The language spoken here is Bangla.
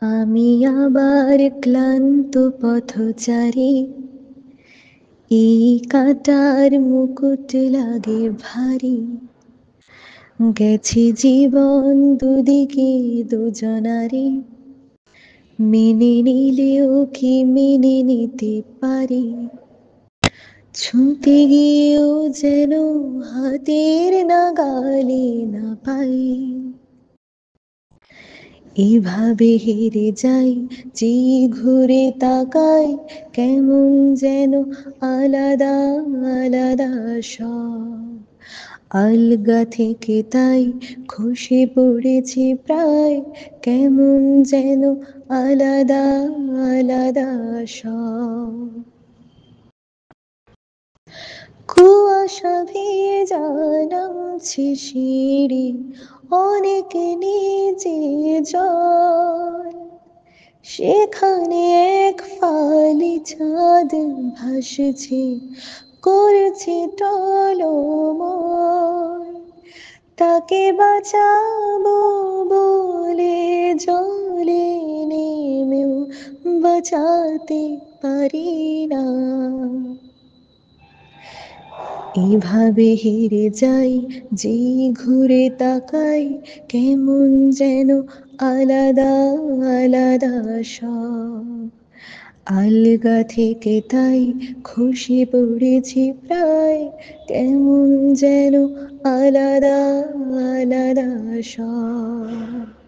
আমি আবার ক্লান্ত পথচারী, এই কাঁটার মুকুট লাগে ভারী। গেছে জীবন দুদিকে দুজনারই, মেনে নিলেও কি মেনে নিতে পারি? ছুঁতে গিয়েও যেন হাতের নাগালে না পাই। এভাবে হেরে যাই, যে ঘুরে তাকাই, কেমন যেন আলাদা আলাদা সব। আলগা থেকে তাই খসে পড়েছি প্রায়, কেমন যেন আলাদা আলাদা সব। কুয়াশা ভেজা নামছে সিঁড়ি, অনেক নিচে জল। সেখানে এক ফালি চাঁদ ভাসছে, করছে টলমল। তাকে বাঁচাবো বলে জলে নেমেও বাঁচাতে পারি না। এভাবে হেরে যাই, যে ঘুরে তাকাই, কেমন যেন আলাদা আলাদা সব। আলগা থেকে তাই খসে পড়েছি প্রায়, কেমন যেন আলাদা আলাদা সব।